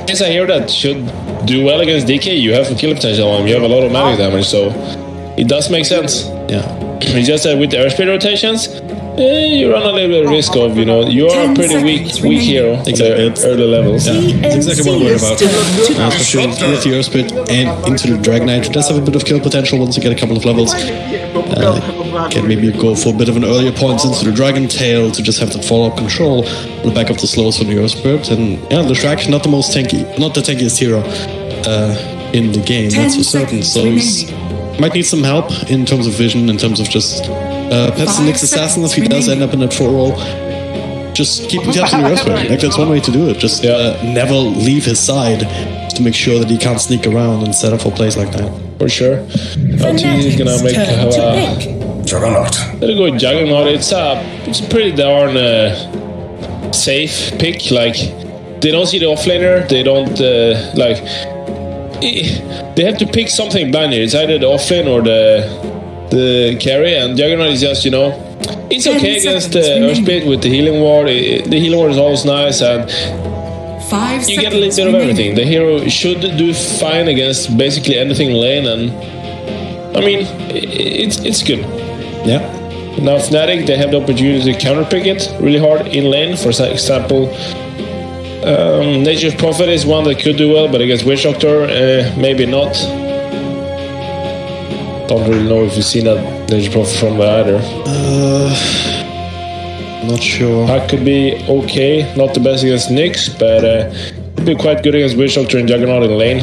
Yes, I hear that should do well against DK. You have kill potential on him. You have a lot of magic damage, so it does make sense. Yeah. It's just that with the airspeed rotations, you run a little bit of risk of, you know, you are a pretty weak hero at the early levels. Yeah, that's exactly what I'm worried about. Especially with the airspeed and into the Dragon Knight, it does have a bit of kill potential once you get a couple of levels. Can maybe go for a bit of an earlier point into the Dragon Tail to just have that follow-up control on the back of the slows from the airspeed. And yeah, the Shrek, not the most tanky, not the tankiest hero in the game, that's for certain. So he's might need some help in terms of vision, in terms of just perhaps the next assassin if he does end up in that 4-roll. Just keep in touch on the airspeed. Like, that's one way to do it. Just never leave his side to make sure that he can't sneak around and set up for plays like that. For sure. FNATIC is gonna make Juggernaut. Let it go with Juggernaut. It's a pretty darn safe pick. Like, they don't see the offlaner. They don't like. They have to pick something blind here. It's either the offlane or the carry, and Juggernaut is just, you know, it's okay against the Earthsplit with the healing ward. The healing ward is always nice, and you get a little bit of everything. The hero should do fine against basically anything in lane, and I mean, it's good. Yeah. Now FNATIC, they have the opportunity to counterpick it really hard in lane. For example, Nature's Prophet is one that could do well, but against Witch Doctor, maybe not. Don't really know if you've seen that Nature's Prophet from there either. Not sure. That could be okay. Not the best against Nyx, but could be quite good against Witch Doctor and Juggernaut in lane.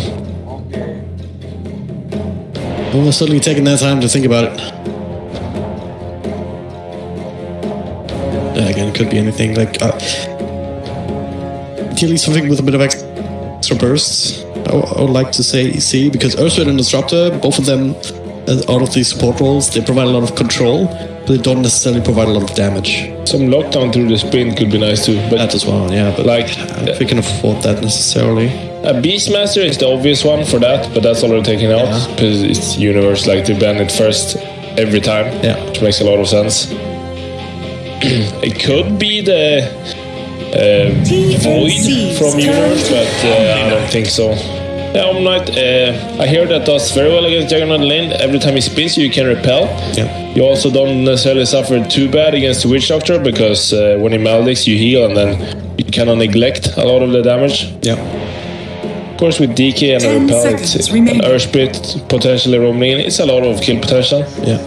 Well, we're certainly taking that time to think about it. Yeah, again, it could be anything. Like, ideally something with a bit of extra bursts. I would like to see, because Earthsplit and Disruptor, both of them, out of these support roles, they provide a lot of control, but they don't necessarily provide a lot of damage. Some lockdown through the sprint could be nice too. But that as well, yeah. But like, I don't know if we can afford that necessarily. A Beastmaster is the obvious one for that, but that's already taken out because it's universe. Like, they ban it first every time, which makes a lot of sense. It could be the Void from universe, but I don't think so. Yeah, Omnight, I hear that does very well against Juggernaut lane. Every time he spins, you can repel. Yeah. You also don't necessarily suffer too bad against the Witch Doctor, because when he Maledicts, you heal, and then you cannot neglect a lot of the damage. Yeah. Of course, with DK and a repel, it's an Earthsplit potentially roaming in. It's a lot of kill potential. Yeah.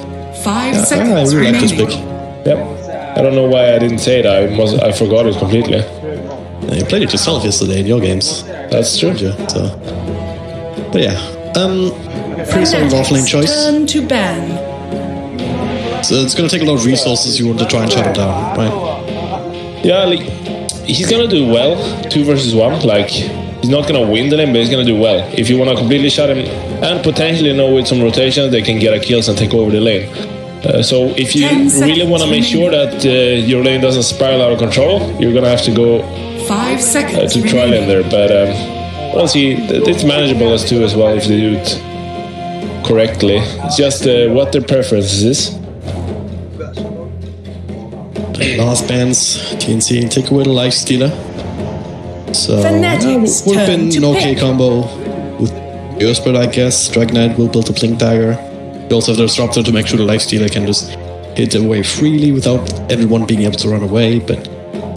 5 seconds I really like this pick. Yep. I don't know why I didn't say it. I forgot it completely. Yeah, you played it yourself yesterday in your games. That's true. So. But yeah, pretty solid offlane choice. Turn to ban. So it's gonna take a lot of resources you want to try and shut him down, right? Yeah, like, he's gonna do well 2 versus 1. Like, he's not gonna win the lane, but he's gonna do well. If you wanna completely shut him, and potentially know with some rotations they can get a kills and take over the lane. So if you really want to make sure that your lane doesn't spiral out of control, you're gonna have to go 5 seconds to trial in there. But well, see, it's manageable as too as well if they do it correctly. It's just what their preferences is. Last bands, TNC take away the life stealer. So would have been an okay combo with Earthsplit, I guess. Dragon Knight will build a Blink Dagger. You also have the Disruptor to make sure the life stealer can just hit away freely without everyone being able to run away. But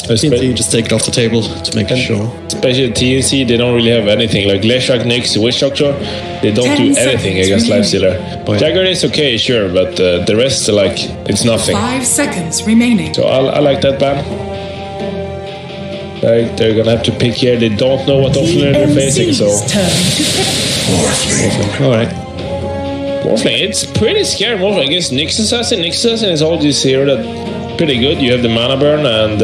TNC just take it off the table to make sure. Especially TNC, they don't really have anything. Like Leshrac, Nyx, Witch Doctor, they don't do anything against Lifestealer. Jagger is okay, sure, but the rest, like, it's nothing. 5 seconds remaining. So I like that ban. They're gonna have to pick here. They don't know what offlaner they're facing, so. Alright. Morphling, it's pretty scary. Morphling against Nyx Assassin. Nyx Assassin is all this hero that pretty good. You have the mana burn, and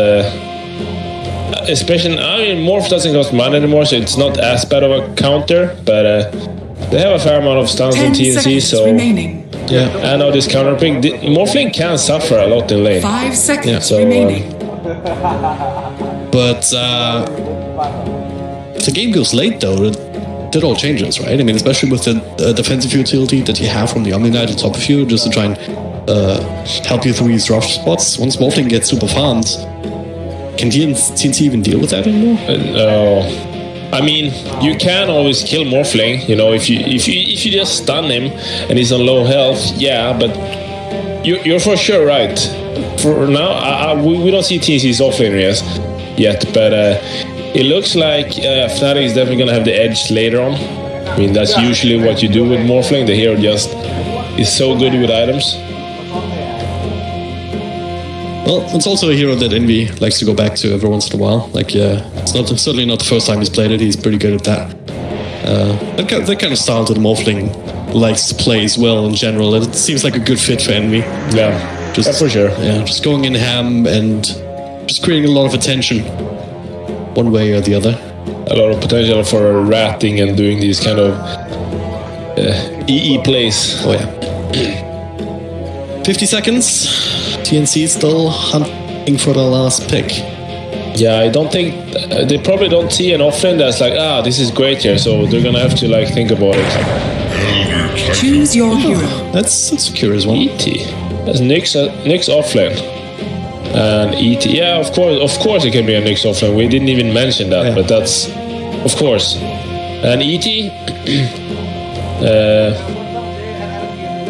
especially, I mean, Morph doesn't cost mana anymore, so it's not as bad of a counter, but they have a fair amount of stuns on TNC, so yeah. And now this counter pick, Morphling can suffer a lot in lane. 5 seconds remaining. But if the game goes late, though, that all changes, right? I mean, especially with the defensive utility that you have from the Omni Knight on top of you, just to try and help you through these rough spots. Once Morphling gets super farmed, Can TNC even deal with that anymore? No. I mean, you can always kill Morphling, you know, if you just stun him and he's on low health, yeah, but you're for sure right. For now, we don't see TNC's offlaner yet, but it looks like FNATIC is definitely going to have the edge later on. I mean, that's usually what you do with Morphling. The hero just is so good with items. Well, it's also a hero that Envy likes to go back to every once in a while. Like, it's certainly not the first time he's played it. He's pretty good at that. That kind of style that Morphling likes to play as well in general. It seems like a good fit for Envy. Yeah, just for sure. Yeah, just going in ham and just creating a lot of attention, one way or the other. A lot of potential for ratting and doing these kind of EE plays. Oh yeah. 50 seconds. TNC still hunting for the last pick. Yeah, I don't think they probably don't see an offlane that's like, this is great here, so they're gonna have to like think about it. Choose your hero. That's a curious one. ET. That's Nyx offlane. And ET. Yeah, of course it can be a Nyx offlane. We didn't even mention that, but that's of course. And ET.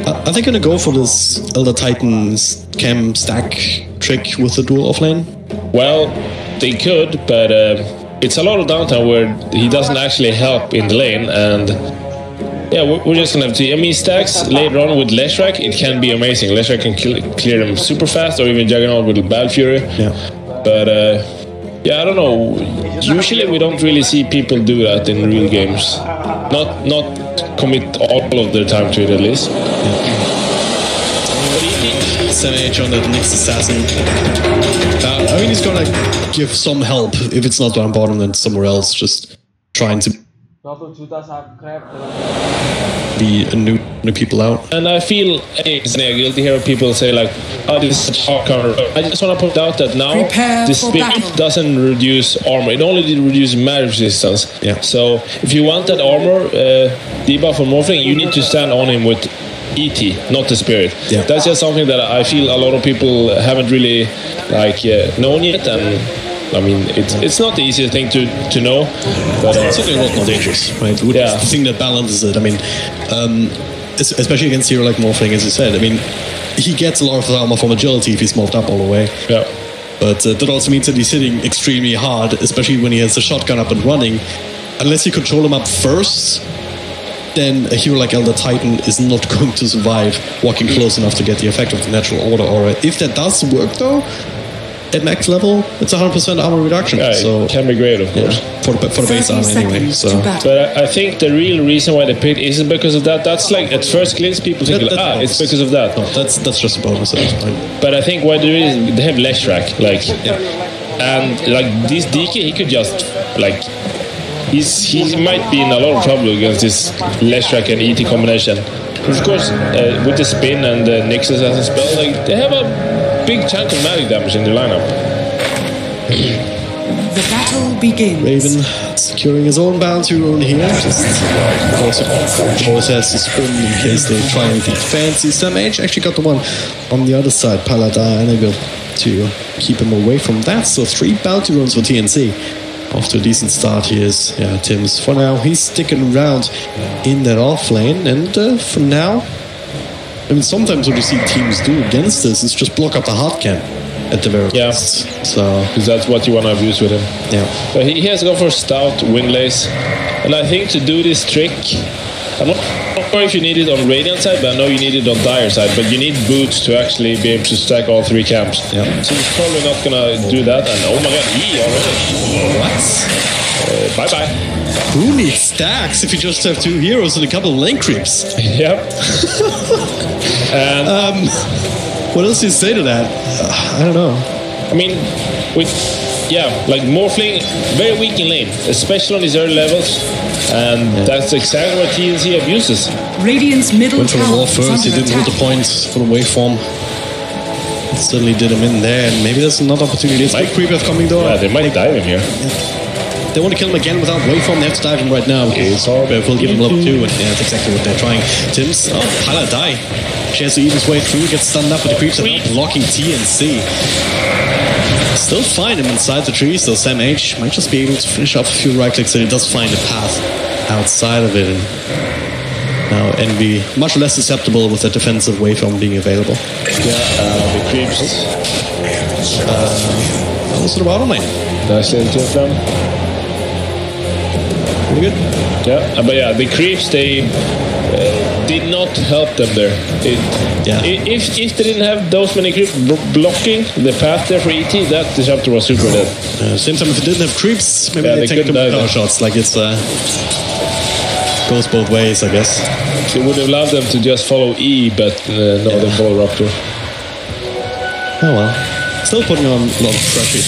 Are they gonna go for this Elder Titan's cam stack trick with the dual offlane? Well, they could, but it's a lot of downtime where he doesn't actually help in the lane, and yeah, we're just gonna have to. I mean, stacks later on with Leshrac, it can be amazing. Leshrac can clear them super fast, or even Juggernaut with Bad Fury. Yeah. But yeah, I don't know. Usually, we don't really see people do that in real games. Not commit all of their time to it, at least. SMH on the next assassin. I mean, he's gonna give some help if it's not on bottom, then somewhere else. Just trying to be a new people out. And I feel guilty here. People say like, this is hard counter. I just want to point out that now this spin doesn't reduce armor. It only reduces magic resistance. Yeah. So if you want that armor debuff or Morphling, you need to stand on him with ET, not the spirit. Yeah. That's just something that I feel a lot of people haven't really like known yet, and I mean it's not the easiest thing to know, but it's certainly a lot more dangerous, right? Yeah. The thing that balances it. I mean, especially against a hero like Morphling, as you said. I mean, he gets a lot of armor from agility if he's morphed up all the way. Yeah. But that also means that he's hitting extremely hard, especially when he has the shotgun up and running. Unless you control him up first, then a hero like Elder Titan is not going to survive walking close enough to get the effect of the natural order aura. If that does work though, at max level, it's 100% armor reduction. Yeah, so it can be great, of course. Yeah, for the base armor anyway. So. But I think the real reason why they picked isn't because of that. That's like at first glance people think it's because of that. No, that's just a bonus. But I think why they have Leshrac, like, and like this DK, he could just like. He might be in a lot of trouble against this Leshrac and ET combination. Of course, with the spin and the Nyx assassin spell, like they have a big chunk of magic damage in their lineup. The battle begins. Raven securing his own bounty rune here. Just also has to spin in case they try anything fancy. SMH actually got the one on the other side. Paladin unable to keep him away from that. So 3 bounty runes for TNC. Off to a decent start here is Tim's. For now, he's sticking around in that off lane, and for now, I mean, sometimes what you see teams do against this is just block up the hard cam at the very least. So, because that's what you want to abuse with him. Yeah. So he has to go for stout windlace, and I think to do this trick, I'm not sure if you need it on Radiant side, but I know you need it on Dire side. But you need boots to actually be able to stack all 3 camps. Yeah. So he's probably not gonna do that. And oh my god, E already. What? Bye bye. Who needs stacks if you just have 2 heroes and a couple of lane creeps? Yep. And what else do you say to that? I don't know. I mean, like Morphling, very weak in lane, especially on these early levels. And that's exactly what TNC abuses. Radiant's middle went for the wall first, he didn't hold the points for the waveform. Suddenly did him in there, and maybe there's another opportunity. It's a creep coming though. Yeah, they might dive him here. they want to kill him again without waveform. They have to dive him right now. We'll give him level 2, and yeah, that's exactly what they're trying. Tim's, Pilot die. She has to eat his way through, gets stunned up with the creeps, and blocking TNC. Still find him inside the tree, so Sam H might just be able to finish off a few right clicks, so he does find a path outside of it. And now Envy much less susceptible with the defensive waveform being available. The creeps. Also the bottom lane. Nice into them. Pretty good. Yeah, but yeah, the creeps, they did not help them there. If they didn't have those many creeps blocking the path there for ET, that disruptor was super dead. Same time, if it didn't have creeps, maybe they take them power shots. Like it's goes both ways, I guess. They would have loved them to just follow E, but no, they follow Raptor. Oh well. Still putting on a lot of pressure.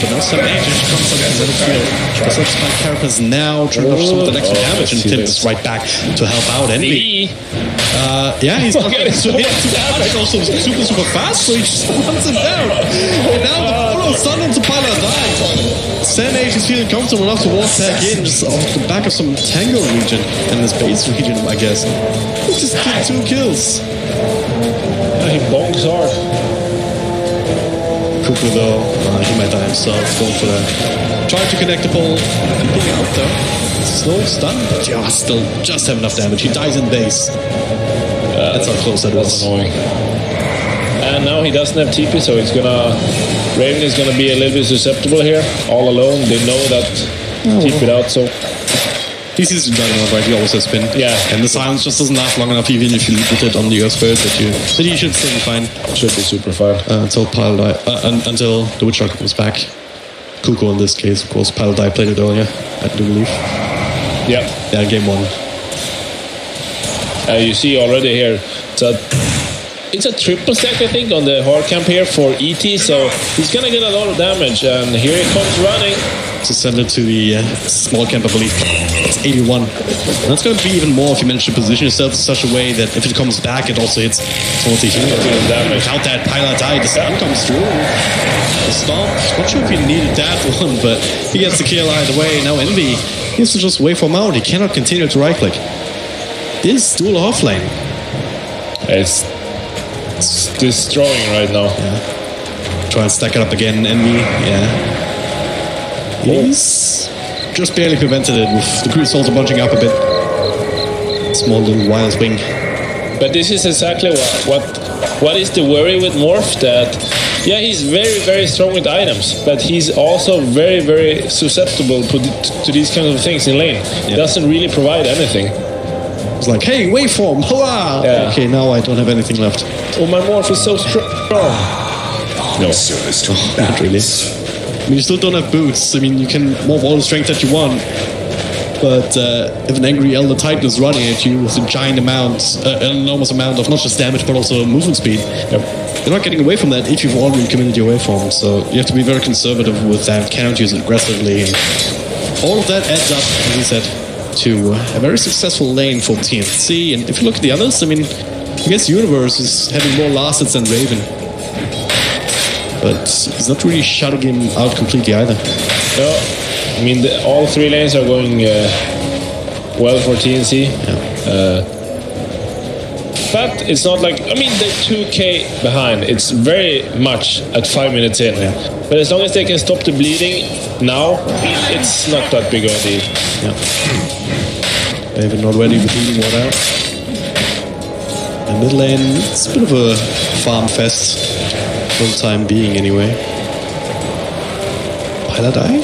But now some agents comes up in the field. Because that's my Carapace now trying to some of the next damage, and Tim is right back to help out. Envy. Yeah, he's not getting so hit too much. Also super fast, so he just runs him down. And now the follow Sun into Paladine. Sandage is feeling comfortable enough to walk back in just off the back of some Tango region and this base region, I guess. He just did 2 kills. Yeah, he bonks hard. Cuckoo though, he might die himself, going for that. Trying to connect the pole, keeping out though. Slow stun, but yeah, still just have enough damage. He dies in base. That's how close that was. Annoying. And now he doesn't have TP, so it's gonna... Raven is gonna be a little bit susceptible here, all alone. They know that TP out, so... He sees the Juggernaut, right? He always has been. Yeah. And the silence just doesn't last long enough, even if you leave with it on the Earth Spirit, that he should still be fine. Should be super fine. Until until the Witch Doctor comes back. Kuko in this case, of course. Paladai played it earlier, I do believe. Yeah. Yeah, game 1. You see already here, it's a triple stack, I think, on the hard camp here for ET, so he's gonna get a lot of damage, and here he comes running. To send it to the small camp, I believe. It's 81. And that's going to be even more if you manage to position yourself in such a way that if it comes back, it also hits 40 damage. Without that pilot die, the stun comes through. The stomp, not sure if he needed that one, but he gets the kill either way. Now Envy, he has to just wait for him out. He cannot continue to right click. This dual off lane. It's destroying right now. Yeah. Try and stack it up again, Envy. Yeah. He's just barely prevented it with the creeps also bunching up a bit. Small little wild wing. But this is exactly what is the worry with Morph, that yeah, he's very, very strong with items, but he's also very, very susceptible to these kinds of things in lane. He doesn't really provide anything. It's like, hey, waveform, hurrah! Yeah. Okay, now I don't have anything left. Oh, my Morph is so strong. No. Not really. I mean, you still don't have boots. I mean, you can morph all the strength that you want. But if an angry Elder Titan is running at you with a giant amount, an enormous amount of not just damage, but also movement speed, you're not getting away from that if you've already committed your waveform. So you have to be very conservative with that, cannot use it aggressively. And all of that adds up, as you said, to a very successful lane for TNC. And if you look at the others, I mean, I guess Universe is having more last hits than Raven. But he's not really shutting him out completely either. No, I mean, all 3 lanes are going well for TNC. Yeah. But it's not like, I mean, they're 2k behind. It's very much at 5 minutes in. Yeah. But as long as they can stop the bleeding now, it's not that big of a deal. Yeah. Raven not ready with healing water. And mid lane, it's a bit of a farm fest. For the time being, anyway. Pilot die?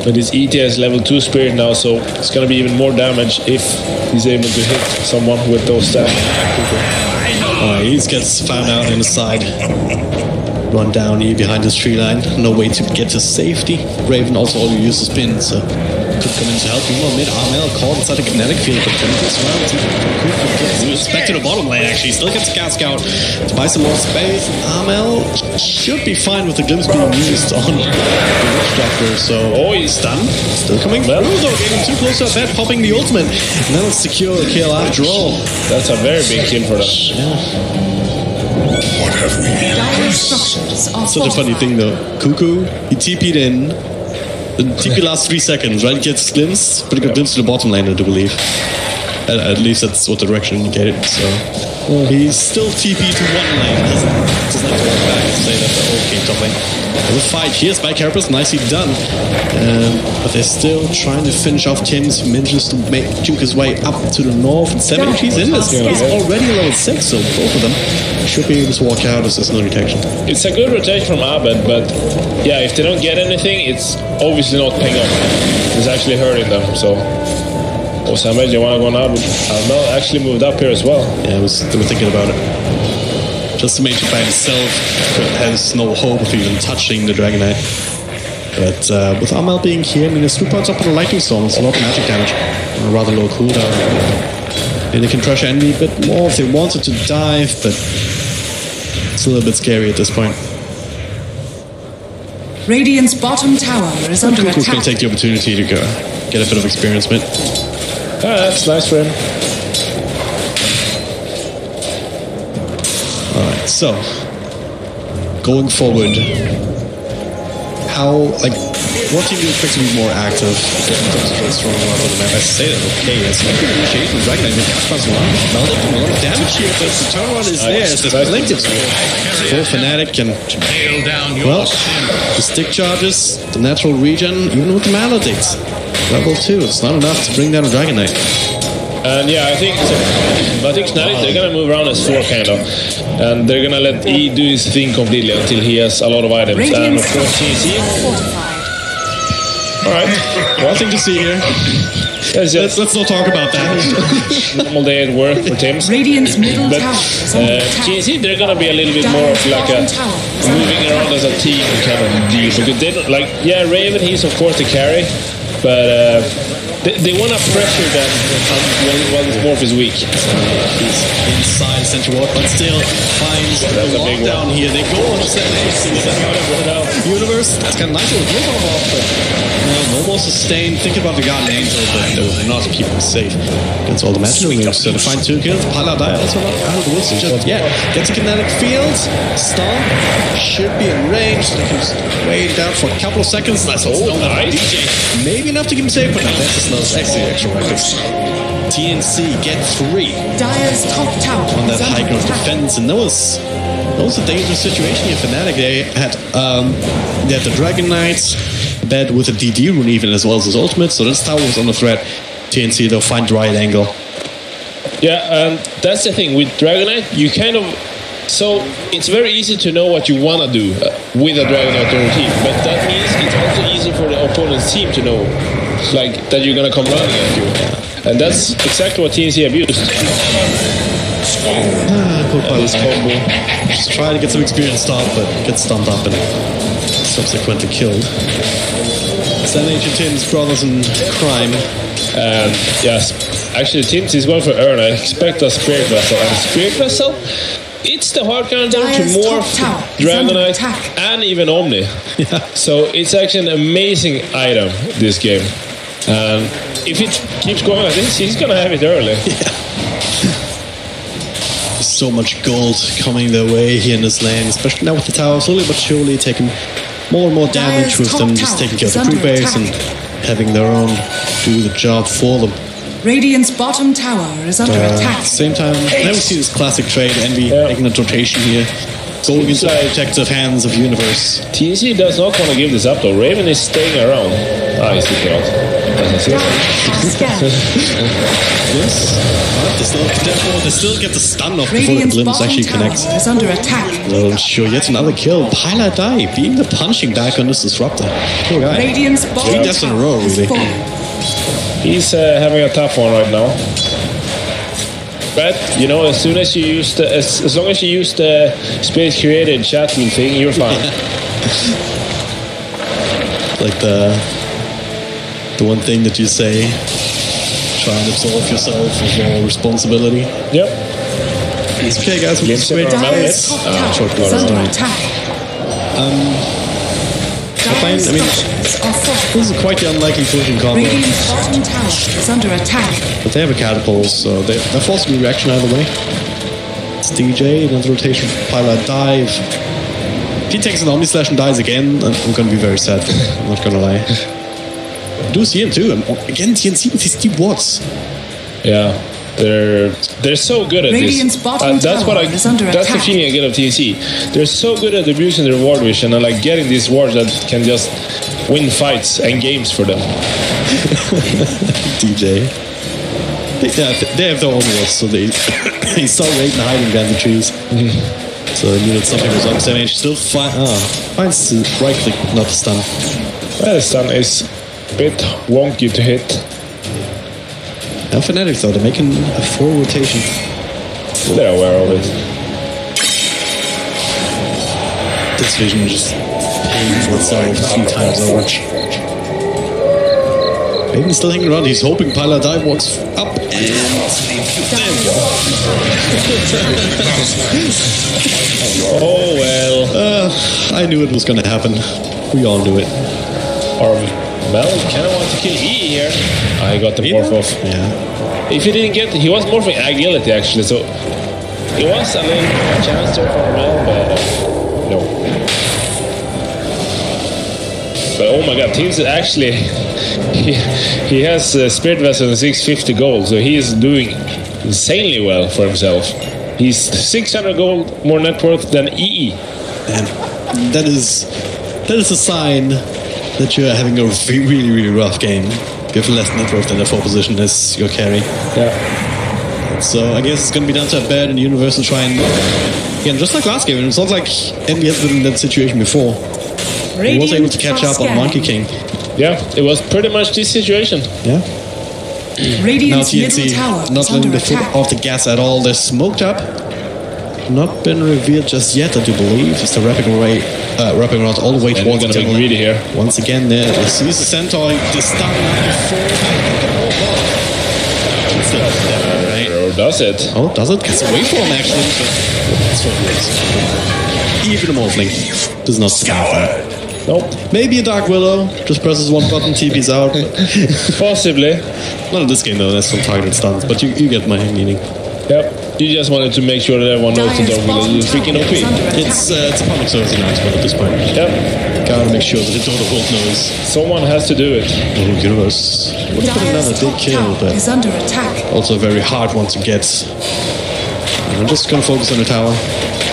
But his ET has level 2 spirit now, so it's gonna be even more damage if he's able to hit someone with those stats. He gets found out on the side. Run down here behind this tree line. No way to get to safety. Raven also only uses spin, so could come in to help you. Well, mid Armel caught inside a kinetic field, but then gets around to back to the bottom lane, actually. Still gets Gas Scout to buy some more space. Armel should be fine with the glimpse being used on the Witch Doctor, so... Oh, he's stunned. Still coming through, though. Getting too close to that bed, popping the ultimate. And that'll secure a kill after all. That's a very big kill for them. Yeah. What have we here? Dire structures are Such a funny thing though. Cuckoo, he TP'd in. The TP lasts 3 seconds, right? He gets glimpsed, but he got glimpsed to the bottom lane, I do believe. At least that's what the direction indicated. So he's still TP to one lane. Doesn't have to walk back and say that the okay top lane. There's a fight here. Spike Carapace, nicely done. But they're still trying to finish off Tim's. Manages to juke his way up to the north. And 7 HP's in this. He's already level 6, so both of them should be able to walk out as there's no detection. It's a good rotation from Abed, but yeah, if they don't get anything, it's obviously not paying off. It's actually hurting them, so... Oh, Samuel, you want to go now? Armel actually moved up here as well. Yeah, they were thinking about it. Just the Mage by himself has no hope of even touching the Dragon Knight. But with Armel being here, I mean, there's 2 points up on the Lightning Storm. It's a lot of magic damage on a rather low cooldown. And they can crush enemy a bit more if they wanted to dive, but it's a little bit scary at this point. Radiant's bottom tower is under Cuckoo's attack. going to take the opportunity to go get a bit of experience, mate. Ah, that's nice for him. Alright, so going forward, what team do you expect to be more active? Strong enough on the map. I say that okay, it's not good initiation. Dragon Knight with plus 1. Melted a lot of damage here, but the turnaround is there. It's the collective full Fnatic and the stick charges, the natural regen, even with the Maledicts. Level 2, it's not enough to bring down a Dragon Knight. And yeah, I think Fnatic, they're gonna move around as 4 kind of, and they're gonna let E do his thing completely until he has a lot of items. And of course TNC. Alright, One thing to see here. Let's not talk about that. Normal day at work for Tim's. Radiant's middle tower is under attack. TNC, they're gonna be a little bit more of like a moving around as a team kind of deal, because they don't Raven, he's of course the carry, but they want to pressure them while the morph is weak. He's inside central ward, but still finds the lockdown here. They go on 7 Universe. That's kind of nice. It was off, but almost sustained. Thinking about the Guardian Angel, but they will not keep him safe against all the magic moves. So to find 2 kills, Paladai also not out of the woods. Just gets a kinetic field. Stun should be in range. They can just wait down for a couple of seconds. That's all nice. DJ maybe enough to keep him safe, but that's actually extra reckless. TNC get 3 Dire's top tower on that high ground defense, and that was a dangerous situation here. Fnatic, they had the Dragon Knights bed with a DD rune even as well as his ultimate, so this tower was under threat. TNC, they'll find the right angle. Yeah, and that's the thing with Dragon Knight. You kind of it's very easy to know what you want to do with a Dragon Knight on your team, but that means it's also easy for the opponent's team to know that you're gonna come running at you, and that's exactly what TNC have used. This combo. Just try to get some experience start, but gets stunned up and subsequently killed. Stanage and Tim's brothers in crime. Yes, actually Tim's is going for Earn. I expect a Spirit Vessel, and Spirit Vessel, it's the hard counter to morph Dragon Knight and even Omni. So it's actually an amazing item, this game. And if it keeps going like this, he's gonna have it early. There's so much gold coming their way here in this lane, especially now with the tower slowly but surely taking more and more damage with them just taking care of the crew base and having their own do the job for them. Radiant's bottom tower is under attack. At the same time, now we see this classic trade, Envy making a rotation here, going into the protective hands of Universe. TNC does not want to give this up though. Raven is staying around. He's sticking out. They still get the stun off before the glimpse actually connects. Is under attack. Well, sure, yet another kill. Paladai being the punching back on this disruptor. Poor guy. Radiant's bottom 3 deaths in a row, really. He's having a tough one right now. But as soon as you use as long as you use the space created chat room thing, you're fine. Like the one thing that you say, try and absolve yourself of all responsibility. Yep. It's okay, guys. We'll just wait. Dire's top tower is under attack. This is quite the unlikely pushing combo. Radiant's bottom tower is under attack. But they have a catapult, so they're forced to be reaction either way. It's DJ, another rotation for Pilot Dive. If he takes an Omni Slash and dies again, I'm gonna be very sad. I'm not gonna lie. I do see him too. And again, TNC with his deep wards. Yeah, they're so good at Radiant's this. bottom That's what tower is under that's the attack. feeling I get of TNC. They're so good at abusing their ward vision and like getting these wards that can just win fights and games for them. DJ. They have their own wards, so they saw Raiden hiding behind the trees. So they knew that something was up. Damage still finds the right click, not the stun. Well, the stun is a bit wonky to hit. Now FNATIC though, they're making a full rotation. They're aware of it. This vision just paying for itself 3 times over. Raven's still hanging around. He's hoping Pilot Dive walks up and there we go. Oh well. I knew it was gonna happen. We all knew it. Or Mel kind of wants to kill E here. I got the morph off. Yeah. If he didn't get, he was morphing agility actually, so it was a little chance there for Mel, but no. But oh my god, Teams actually he has Spirit Vessel and 650 gold, so he is doing insanely well for himself. He's 600 gold more net worth than EE. And that is a sign that you're having a really, really rough game. You have less net worth than the 4 position as your carry. Yeah. So I guess it's going to be down to a bad and Universal try and again, just like last game. It's not like Envy has been in that situation before. He was able to catch up on Monkey King. Yeah, it was pretty much this situation. Yeah. Now Radiant's middle TNC tower not is letting under the foot attack. off the gas at all. They're smoked up. Not been revealed just yet, I do believe. It's the wrapping around all the way And towards we're the gonna be jungle. greedy here. Once again, there sees the Centaur. The stun right? Or does it? Oh, does it? Gets away from him actually. That's what it is. Even a Morphling does not survive that. Nope. Maybe a Dark Willow just presses one button, TP's out. Possibly. Not in this game though, that's some targeted stuns, but you get my meaning. Yep. You just wanted to make sure that everyone knows the Dog Willow is freaking OP. It's a public service announcement at this point. Yep. Gotta make sure that the Dota world knows. Someone has to do it. The universe would have been another big kill, but is under attack. also a very hard one to get. I'm just gonna focus on the tower.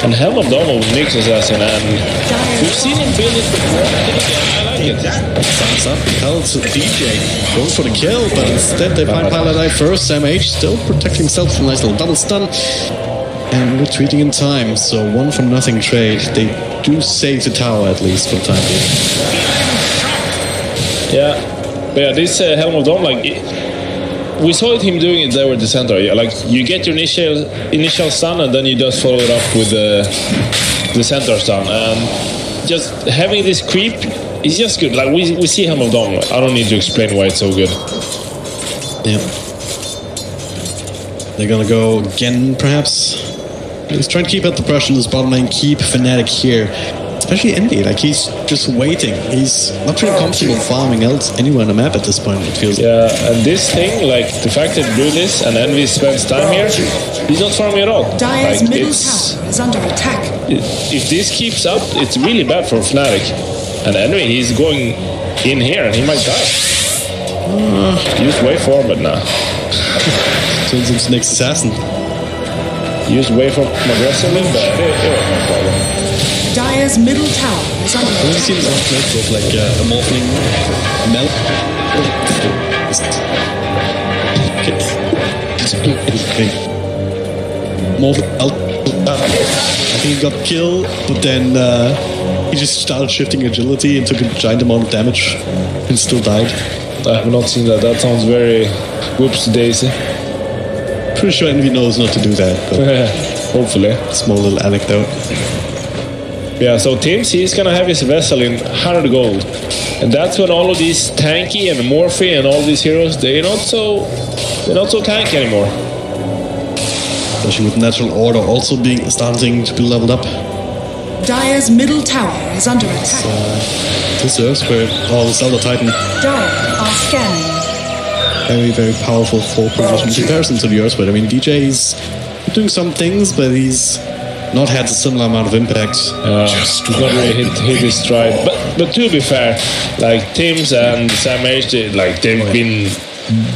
And Helm of Dawn with Nyx Assassin, and we've seen him build it before. I like it. Signs up, held to DJ. Going for the kill, but instead they find Pilot Eye first. Sam H still protecting himself from a nice little double stun. And retreating in time, so 1-for-0 trade. They do save the tower at least for the time being. Yeah. But yeah, this Helm of Dawn, like, we saw him doing it there with the center. Yeah, like, you get your initial stun, and then you just follow it up with the center stun. And just having this creep is just good. Like, we see Helm of Dawn. I don't need to explain why it's so good. Yeah. They're gonna go again, perhaps. He's trying to keep out the pressure in this bottom lane, keep FNATIC here. Especially Envy, like he's just waiting. He's not really comfortable farming else anywhere on the map at this point, it feels. Yeah, and this thing, like the fact that do this and Envy spends time here, he's not farming at all. Dire's Like, middle tower is under attack. if this keeps up, it's really bad for FNATIC. And Envy, he's going in here and he might die. Use waveform, but nah. Turns into next assassin. Use waveform aggressively, but it was no problem. Dire's middle tower is under I've never seen this on clip with like a Morphling melt. I think he got killed, but then he just started shifting agility and took a giant amount of damage and still died. I have not seen that. That sounds very whoops-daisy. Pretty sure Envy knows not to do that, but Hopefully. small little anecdote. Yeah, so Teams, he's gonna have his vessel in 100 gold. And that's when all of these tanky and Morphe and all these heroes, they're not so tanky anymore. Especially with Natural Order also starting to be leveled up. Dire's middle tower is under attack. This Earthspirit, the Zelda Titan, Dire are scanning. very, very powerful full position in comparison to the Earthspirit. I mean, DJ's doing some things, but he's not had a similar amount of impact. He's not really hit his stride. But to be fair, like Tim's and Sam H, they've been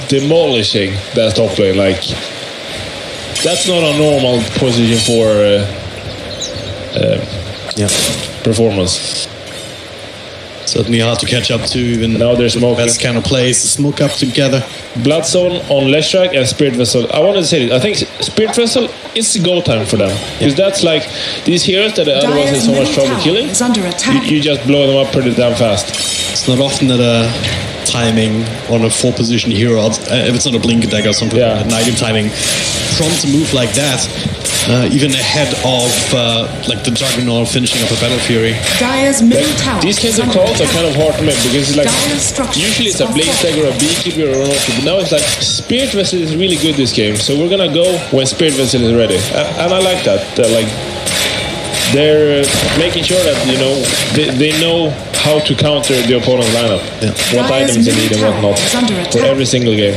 demolishing that top lane. Like that's not a normal position for performance. Certainly hard to catch up to, even now there's smoke. Best kind of plays, smoke up together. Bloodstone on Leshrac and Spirit Vessel. I wanted to say this. I think Spirit Vessel is the go time for them. Because that's like these heroes that otherwise have so much trouble killing. You just blow them up pretty damn fast. It's not often that timing on a 4-position hero, if it's not a blink attack or something, like Nigel timing, prompt a move like that, even ahead of like the Juggernaut finishing up a Battle Fury. These kinds of calls are kind of hard to make because it's like usually it's a blink attack or a beekeeper or not, but now it's like Spirit Vessel is really good this game, so we're gonna go when Spirit Vessel is ready, and I like that. They're making sure that they know how to counter the opponent's lineup, what items they need and what not for every single game.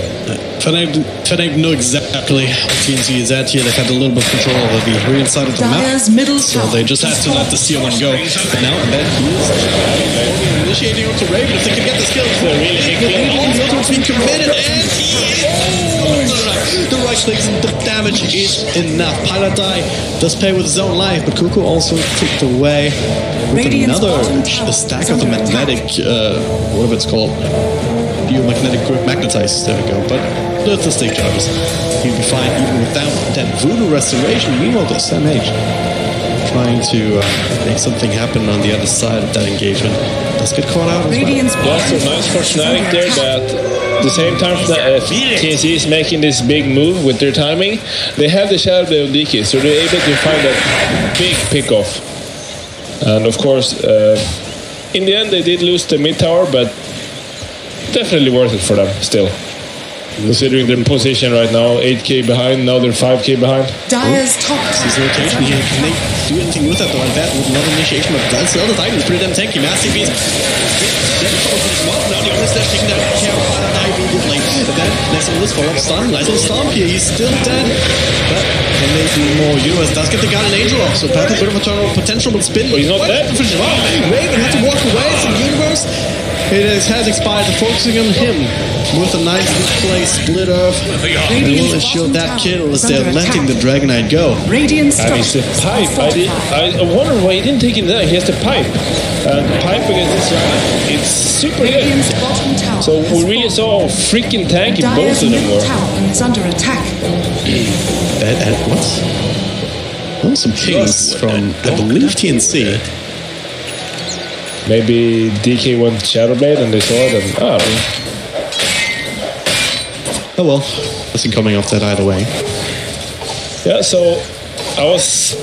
FNATIC know exactly what TNC is at here. They've had a little bit of control over the real side of the map, so they just have to let the CO1 go. But now and then he is initiating onto Raven. If they can get this kill, they're really big ultimate's been committed, and the right clicks and the damage is enough. Pilot Die does pay with his own life, but Cuckoo also kicked away with another stack of the magnetic, whatever it's called, geomagnetic group magnetized. There we go. But the stick charges. He'll be fine even without that voodoo restoration. Meanwhile, there's Sam H trying to make something happen on the other side of that engagement. Does get caught out as well. So nice for FNATIC there that at the same time TNC is making this big move with their timing. They have the Shadow Blade on DK, so they're able to find that big pick-off. And of course, in the end they did lose the mid tower, but definitely worth it for them still. Considering their position right now, 8k behind, now they're 5k behind. Dyer's top This is rotation here. Can they do anything with that though? Like that with another initiation, but that's the other Titan is pretty damn tanky. Massive beast. Now the only slash taking that care of that immediately. But then next on this follow-up stun. Nice little stomp here. He's still dead. But can they do more? Universe does get the Guardian Angel off, so Pat a bit of a turnover potential, but spin. But he's not dead. Raven had to walk away. So Universe, it has expired. Focusing on him with a nice play, split off, and will ensure that kill as they're letting the Dragon Knight go. Radiant's the pipe. I wonder why he didn't take it there. He has the pipe. The pipe against this guy, it's super good. So we really saw how freaking tanky both of them were. Is under attack. What? Some pings from, I believe, TNC. Maybe DK went Shadowblade and they saw it and oh well, nothing coming off that either way. Yeah, so I was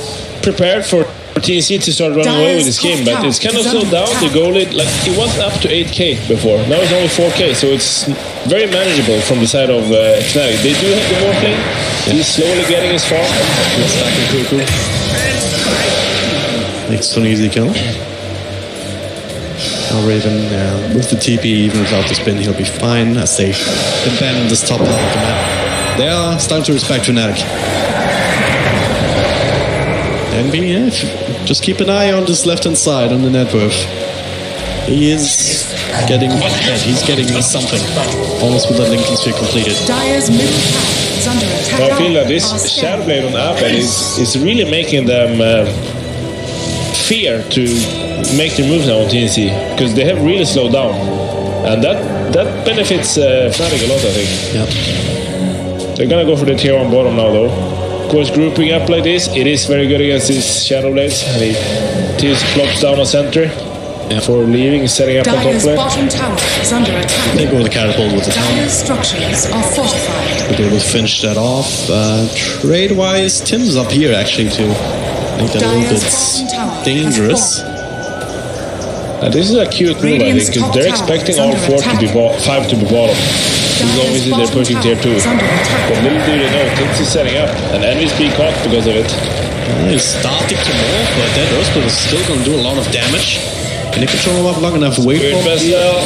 prepared for TNC to start running away with this game, but it's kind of slowed down. The goal, it was up to 8k before. Now it's only 4k, so it's very manageable from the side of FNATIC. They do have the Morphling. He's slowly getting his farm. Let's stack in Cuckoo. Makes an easy kill. Now Raven, with the TP, even without the spin, he'll be fine as they abandon this top half of the map. They are starting to respect FNATIC. Envy, just keep an eye on this left-hand side on the net worth. He is getting ahead. He's getting something. Almost with that Lincoln sphere completed. Dyer's middle tower is under attack. I feel that this Shadowblade on Apple is really making them fear to make their moves now on TNC, because they have really slowed down, and that benefits FNATIC a lot, I think. Yeah. They're gonna go for the tier 1 bottom now though. Of course, grouping up like this, it is very good against these Shadowblades. And he just plops down a center for leaving, setting up on top lane. Bottom tower is under attack. They go with the catapult with the tower. Dyer's structures are fortified. But they will finish that off. Trade-wise, Tim's up here actually to make that a little bit dangerous. This is a cute move, I think, because they're expecting all 5 to be bottom. As long as they're pushing tier 2. But little do they know, Tins is setting up, and Envy's being caught because of it. He's starting to morph, but that Earthsplit is still going to do a lot of damage. Can they control him up long enough? Wait for him to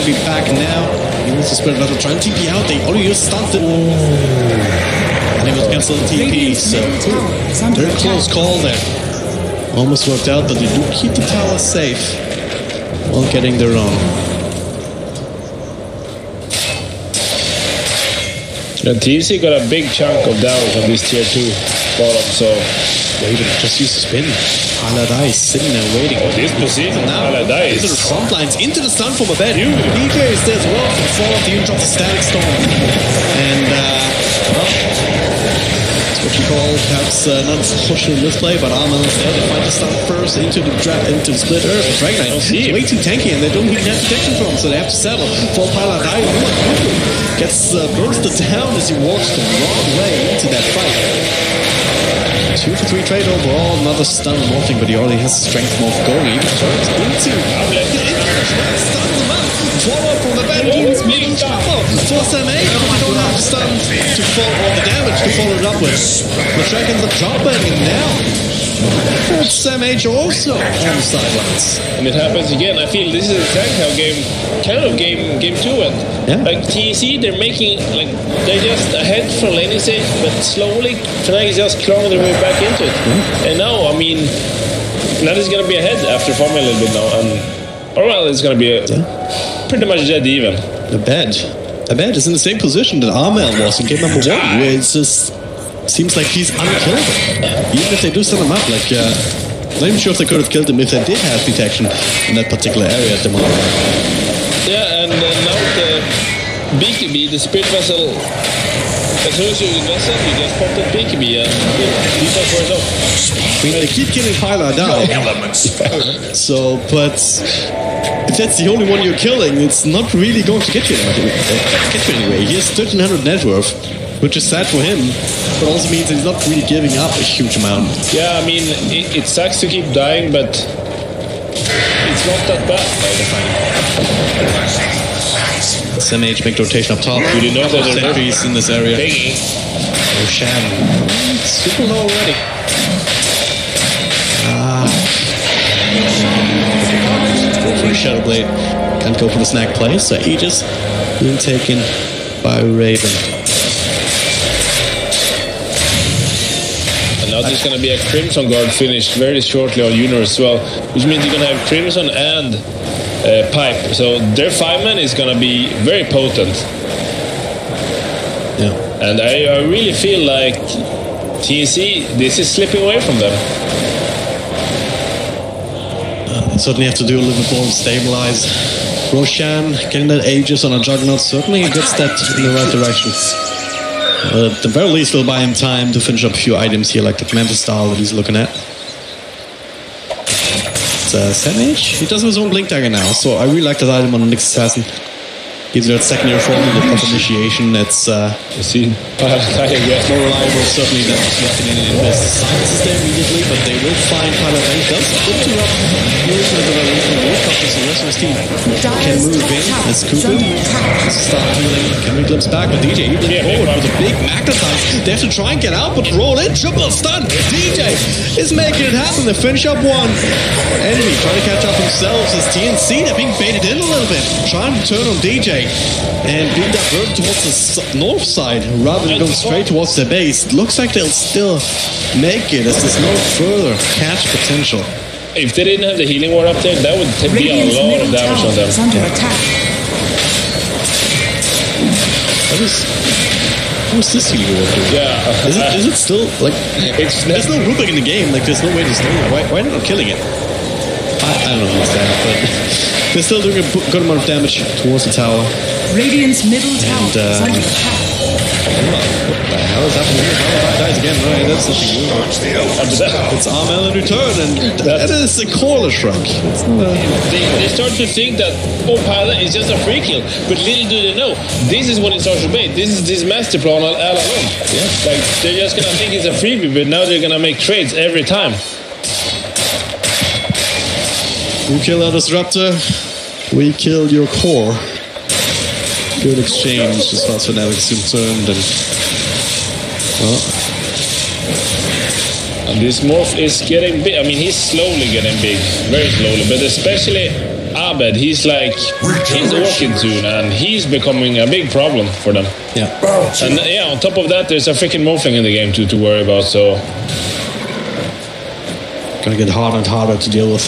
be back now. He wants to split another, trying to TP out. They only just stunned it. And he was against cancel TP, so very close call there. Almost worked out, but they do keep the tower safe while getting their own. And TNC got a big chunk of damage on this tier 2 bottom, so... Waiting, just use the spin. Paladai sitting there waiting. Oh, this position, Paladai into the front lines, into the stun from a bed. DJ is there as well from the fall of the unit drops a static storm. And, well, that's what you call perhaps not unfortunate misplay, but Armel instead they find the stun first into the split earth. Drag Knight is way too tanky and they don't even have protection from him, so they have to settle for Paladai. Gets bursted down as he walks the wrong way into that fight. 2 for 3 trade overall, another stun on Morphing, but he already has strength morph going. He turns into stuns him up. Follow up from the back. Force them 8, but they don't have the stun to follow all the damage to follow it up with. The Dragons are dropping now. Sam H also on the sidelines. And it happens again. I feel this is exactly how game 2 went. Yeah. Like TNC, they're making, like, they're just ahead from laning stage, but slowly FNATIC is just clawing their way back into it. And now, I mean, FNATIC is going to be ahead after farming a little bit now. And, or well, it's going to be pretty much dead even. Abed is in the same position that Armel was in game number 1, where it's just seems like he's unkillable. Even if they do send him up, like, not even sure if they could have killed him if they did have detection in that particular area at the moment. Yeah, and now the BKB, the Spirit Vessel, as soon as you invest it, you just pop that BKB and defense wears off. I mean, they keep killing Paladai. So, but if that's the only one you're killing, it's not really going to get you anyway. He has 1300 net worth, which is sad for him, but also means he's not really giving up a huge amount. Yeah, I mean, it sucks to keep dying, but it's not that bad. SMH make rotation up top. You didn't know that there's sentries in this area. Oh, Sham. Super low already. Go for the Shadow Blade. Can't go for the snag play, so Aegis being taken by Raven. Now there's going to be a Crimson Guard finished very shortly on Universe as well, which means you're going to have Crimson and Pipe. So their 5-man is going to be very potent. Yeah. And I really feel like TNC, this is slipping away from them. They certainly have to do a little bit more to stabilize. Roshan getting that Aegis on a Juggernaut certainly gets that in the right direction. At the very least, will buy him time to finish up a few items here, like the Mantis style that he's looking at. It's SMH. He does have his own Blink Dagger now, so I really like that item on the Nyx Assassin. Gives you that secondary form of the pop initiation. That's more reliable, certainly, than locking in this. Silence is there immediately, but they will find Paladin. Does interrupt movement of the Warcrafters, so the rest of his team can move in as Cupid start healing. Can we glimpse back with DJ? He went forward with a big magnetize. They have to try and get out, but roll in. Triple stun. DJ is making it happen. They finish up one. Enemy trying to catch up themselves as TNC. They're being baited in a little bit. Trying to turn on DJ. And being diverted towards the north side rather than going straight towards their base. Looks like they'll still make it as there's no further catch potential. If they didn't have the healing ward up there, that would be a lot of damage on them. Under attack. How's this healing ward doing? Yeah. Is it still, like, there's no Rubik in the game, like there's no way to stay there. Why are they not killing it? I don't understand, but they're still doing a good amount of damage towards the tower. Radiant's middle tower is under attack. What the hell is happening here? Paladin dies again, right? That's nothing new. It's Armel in return, and that is a caller shrug. They start to think that, oh, Paladin is just a free kill, but little do they know, this is what it starts to be. This is this master plan all along. Yeah. Like, they're just gonna think it's a freebie, but now they're gonna make trades every time. You kill our disruptor, we kill your core. Good exchange as far as FNATIC is concerned, and this morph is getting big. I mean, he's slowly getting big, very slowly, but especially Abed, he's walking soon, and he's becoming a big problem for them. Yeah. And yeah, on top of that, there's a freaking morphling in the game to worry about, so... Gonna get harder and harder to deal with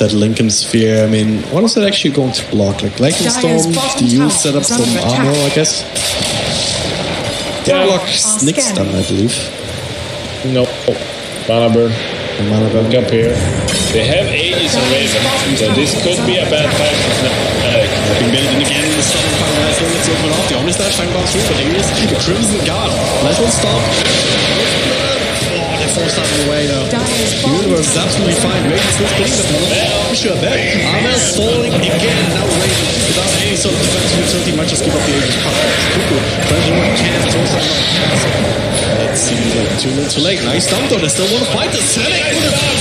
that Lincoln Sphere. I mean, what is it actually going to block? Like Lightning Storm, the use set up some armor, I guess. Yeah, block Snick Stun, I believe. No. Mana Burn. Look up here. They have Aegis and Raven, so this could be a bad fight for FNATIC. Been baited in again in the stun final. Let's open up. The Omnislash time goes through, but Aegis, the Crimson Guard. Nice one stop. Forced out of the way now. The universe is absolutely fine. Raven still spinning the ball. Sure bet. Armel's falling again. Now Raven, without any sort of defensive utility, might just give up the Aegis puck. Cuckoo, trying to can throw something. It seems like too little too late. Nice dump though. They still want to fight the Sonic.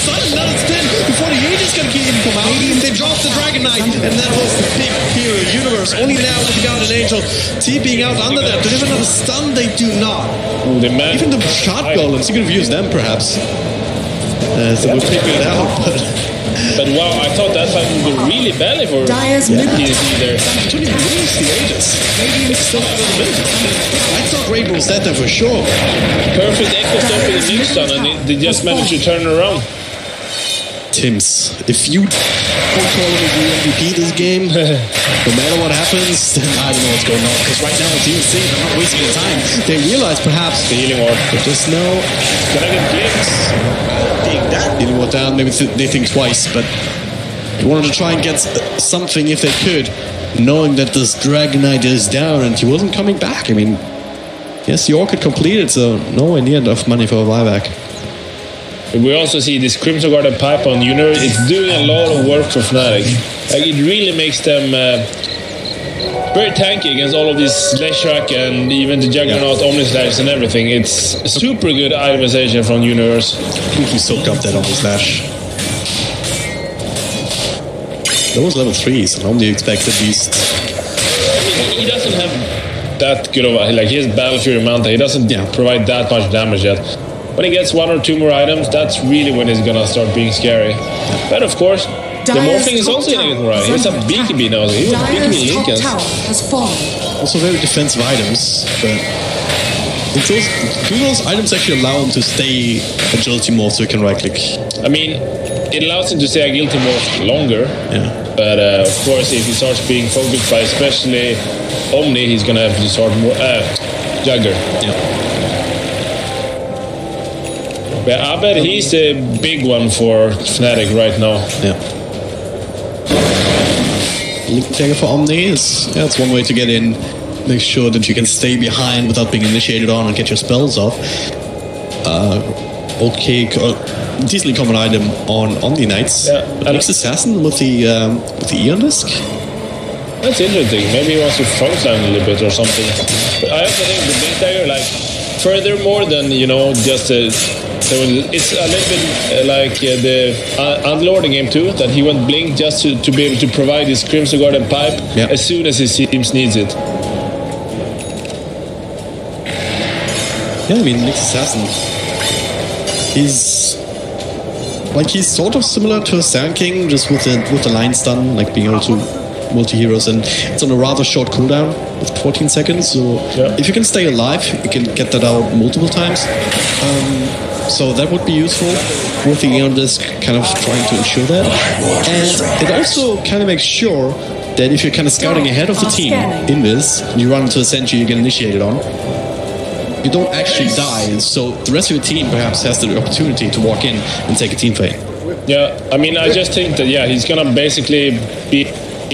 Sudden another spin before the Aegis can even come out. They dropped the Dragon Knight, and that was the big hero universe. Only now with the Guardian Angel TPing out under that. Do they have another stun? They do not. Even the shot golems, you could have used them perhaps. So we're figuring it out, but wow, I thought that fight would be really badly for Dyer's middle either. Actually, release the Aegis. Maybe it's still out of the middle. I thought Raid was dead there for sure. Perfect echo stop with the Nuke Stun, and they just managed to turn it around. Tims, if you don't call him the MVP this game, no matter what happens, then I don't know what's going on. Because right now, TNC, they're not wasting their time. They realize perhaps the healing ward. But just know, can I get clicks? Healing ward down, maybe they think twice, but they wanted to try and get something if they could, knowing that this Dragon Knight is down and he wasn't coming back. I mean, yes, the Orchid completed, so nowhere near enough money for a buyback. We also see this Crimson Guard and Pipe on Universe. It's doing a lot of work for FNATIC. Like, it really makes them very tanky against all of these Slashrack and even the Juggernaut, Omnislash and everything. It's super good itemization from Universe. Completely soaked up that Omnislash. Those level 3s, and only expect at least. I mean, he doesn't have that good of a. Like, he has Battle Fury Manta. He doesn't provide that much damage yet. When he gets 1 or 2 more items, that's really when he's gonna start being scary. But of course, the morphing is also gonna get more items. He's a BKB now. He was BKB Lincoln. Also very defensive items, but do those items actually allow him to stay agility morph so he can right click? I mean, it allows him to stay agility morph longer. Yeah. But of course, if he starts being focused by especially Omni, he's gonna have to start more Jugger. Yeah. But I bet he's the big one for FNATIC right now. Yeah. Link Dagger for Omni is that's one way to get in. Make sure that you can stay behind without being initiated on and get your spells off. Okay, decently common item on Omni Knights. Yeah. Alex Assassin with the Eon Disc. That's interesting. Maybe he wants to frontline a little bit or something. But I also think the Link Dagger, like, furthermore than, you know, just a. So it's a little bit like the Underlord in Game 2, that he went Blink just to be able to provide his Crimson Guard and Pipe as soon as his teams needs it. Yeah, I mean, Nick's Assassin, he's sort of similar to a Sand King, just with the line stun, like being able to multi-heroes, and it's on a rather short cooldown with 14 seconds, so if you can stay alive, you can get that out multiple times. So that would be useful with the Eon Disc, kind of trying to ensure that. And it also kind of makes sure that if you're kind of scouting ahead of the team in this, and you run into a sentry you get initiated on, you don't actually die, so the rest of your team perhaps has the opportunity to walk in and take a team fight. Yeah, I mean, I just think that, he's gonna basically be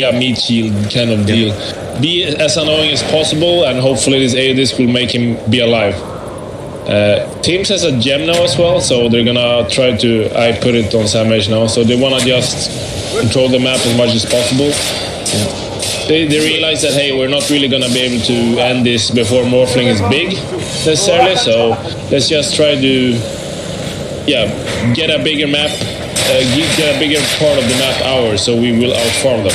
a meat shield kind of deal. Be as annoying as possible, and hopefully this Aegis will make him be alive. Teams has a gem now as well, so they're gonna try to, I put it on Samage now, so they wanna just control the map as much as possible. They realize that, hey, we're not really gonna be able to end this before Morphling is big, necessarily, so let's just try to, get a bigger map, get a bigger part of the map ours, so we will outfarm them.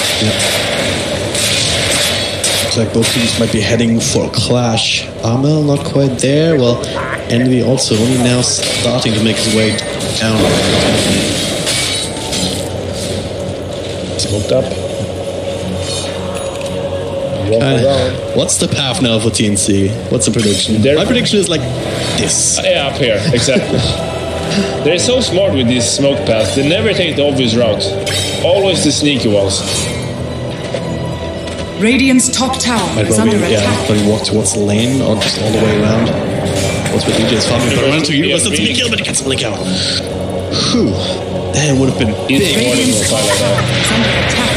Looks like both teams might be heading for a clash. Amel not quite there. Well, Envy also only now starting to make his way down. Smoked up. What's the path now for TNC? What's the prediction? My prediction is like this. Yeah, up here, exactly. They're so smart with these smoke paths. They never take the obvious route. Always the sneaky ones. Radiant's top tower is under attack. But he walk towards the lane or just all the way around. What's with DJ's farming? But around to you, but that's a big kill, but he gets the blink out. Whew. That would have been big. Radiant's top tower is under attack.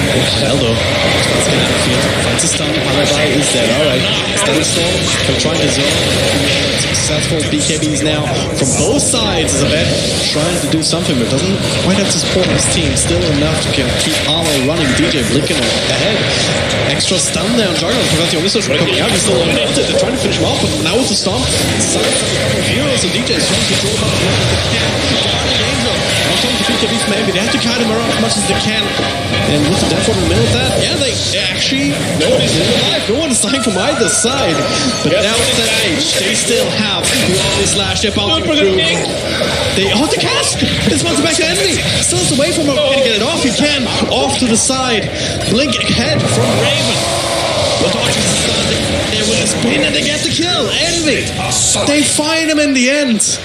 Aldo starts getting out of the field. Finds a stun. Paradise is dead. Alright. Stun storm. They're trying to zone. Successful BKBs now from both sides. Isabet trying to do something, but doesn't quite have to support his team. Still enough to keep armor running. DJ blinking ahead. Extra stun there on Juggernaut. Prevents the Omnister from coming out. He's still unlimited. They're trying to finish him off, but now with the stomp, heroes and DJ is trying to control him as much as they can. Maybe they have to kite him around as much as they can. And with the death in the middle of that, yeah, they actually, no one is alive. No one is dying from either side. But now at that age, they still have the Omnislash. They're bouncing through. They the cast! This one's back to Envy. Still away from him. Can get it off? He can. Off to the side. Blink ahead from Raven. The Dodgers is starting there with a spin and they get the kill. Envy. They find him in the end.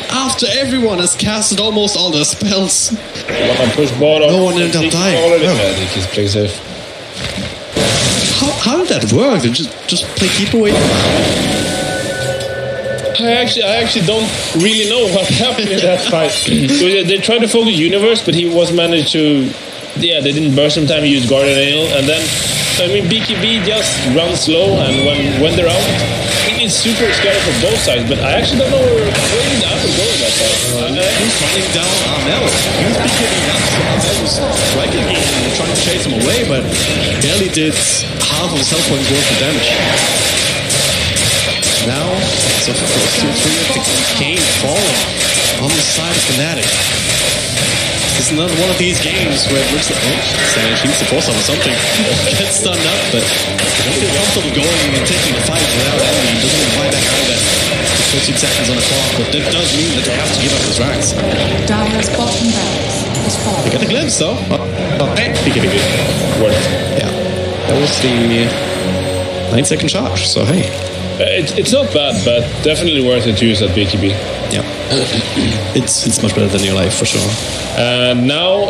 After everyone has casted almost all their spells. Push bottom. No one ended up dying. He's playing safe. How did that work? Did just play keep away? I actually don't really know what happened in that fight. They tried to focus Universe, but he was managed to. Yeah, they didn't burst him time. He used Guardian Angel, and then BKB just runs slow, and when they're out, it's super scary for both sides. But I actually don't know where did the apple go that time. He's running down Armel. He was BKBing up, so Armel was striking him and trying to chase him away, but barely did half of his health points worth of damage. Now, so for 2-3 of the game falling on the side of FNATIC. This is another one of these games where it looks like, Savage needs to force on something. Gets stunned up, but don't feel comfortable going and taking the fight without Envy. He doesn't invite that guy that 13 seconds on the clock, but that does mean that they have to give up his racks. Dyer's bottom barracks is falling. They got a glimpse though. BKB. Worked. Yeah. That was the 9-second charge, so hey. It's not bad, but definitely worth it to use that BKB. Yeah. It's much better than your life, for sure. Now,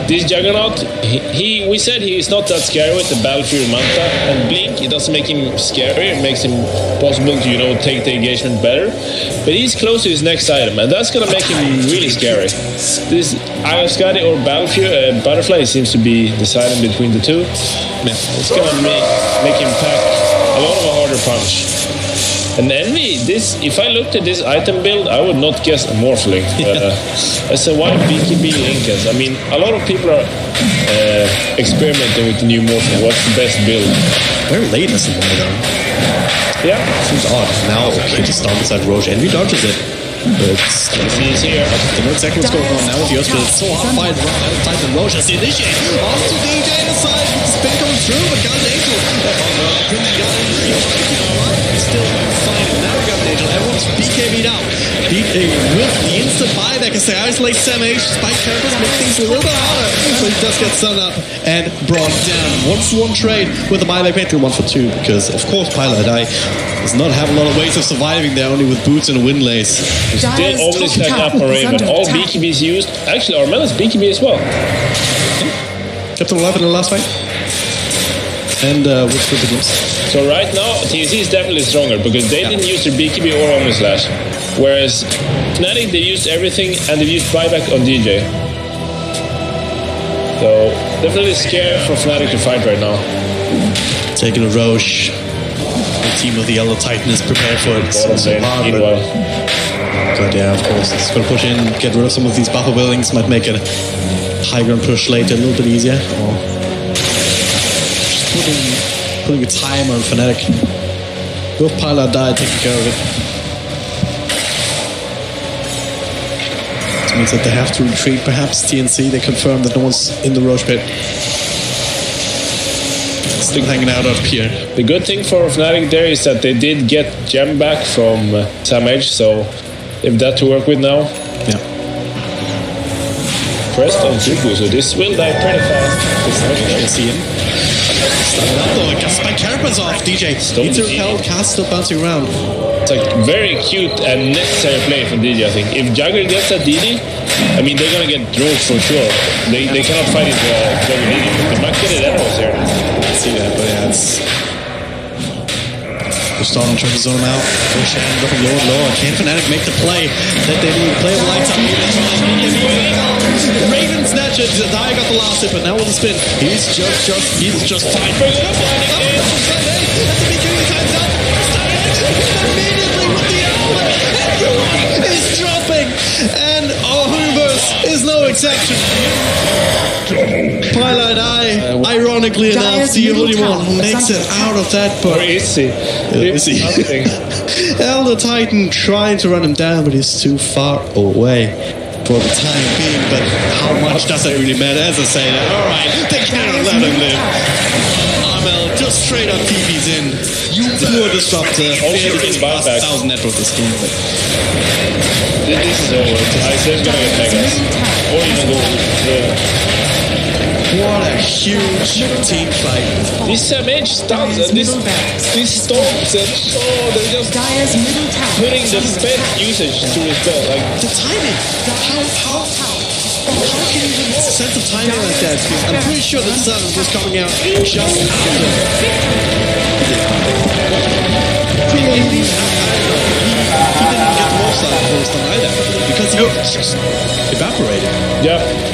this Juggernaut, we said he's not that scary with the Battlefield Manta and Blink. It doesn't make him scary. It makes him possible to, take the engagement better. But he's close to his next item, and that's going to make him really scary. This Eye of Skadi or Butterfly seems to be deciding between the two. Yeah. It's going to make him pack a lot of a harder punch. And Envy, if I looked at this item build, I would not guess a Morphling. As a why BKB Incas? I mean, a lot of people are experimenting with the new Morphling. What's the best build? Very late as a though. Yeah. Seems odd. Now, he just stomps beside Roche. Envy dodges it. But he's here. The no second what's going on now with yours, but it's so hard fight outside the Roche as the initiate. Off to DJ on the side with the spin coming through, but got an Angel. Still fighting. Now we got an Angel. Everyone's BKB'd out. With the instant buyback as they isolate Sam H. Spike characters make things a little bit harder. But he does get stunned up and brought down. 1-for-1 trade with the buyback made 1-for-2 because, of course, Pilot does not have a lot of ways of surviving there, only with boots and a wind lace. Still only stack up for Raven. All BKBs used. Actually, Armella's BKB as well. Kept him alive in the last fight. And with the glimpse. So right now, TNC is definitely stronger because they didn't use their BKB or Omnislash. Whereas FNATIC, they used everything and they used buyback on DJ. So definitely scared for FNATIC to fight right now. Taking a Roche. The team of the Yellow Titan is prepared for it. So hard, but yeah, of course, it's going to push in, get rid of some of these buffer buildings, might make a high ground push later a little bit easier. Or just putting a timer on FNATIC. Both Pilot died, taking care of it. This means that they have to retreat. Perhaps TNC, they confirm that no one's in the Roche pit. Still hanging out up here. The good thing for FNATIC there is that they did get Gem back from Sam Edge, so if that to work with now. Yeah. pressed on Zubu, so this will die pretty fast. You see him. Started up though, got spike carpets off, DJ. Needs to repel, cast still bouncing around. It's like very cute and necessary play from DJ, I think. If Jugger gets that DD, I mean, they're gonna get drones for sure. They cannot fight it Jugger DD, but they might get it anyways here. I see that, but yeah, it's... They're starting to try to zone him out. Push and dropping lower and lower. Can FNATIC make the play that they need? Play the lights up. Raven Snatcher. Dyer got the last hit, but now with the spin, he's just fine. Bring it up, lining up. At the beginning of the time's up. Immediately with the element. Everyone is dropping, and Universe is no exception. Twilight Eye, ironically enough, the only one who makes it out of that part. Or is he? Is he? Elder Titan trying to run him down, but he's too far away for the time being. But how much does it really matter? As I say that, alright, they cannot let him live. Armel just straight up TP's in. You poor disruptor. Also, it's buyback. 1,000 net worth this game. But this is over. Isaac's gonna get Megas. Or even go to what a huge team fight. These mage stuns and these storms and they're just putting the spell usage to his spell. Like the timing. How can you even sense of timing like that? Because I'm pretty sure the sun was coming out just after. He didn't get more stun either because he just evaporated. Yeah.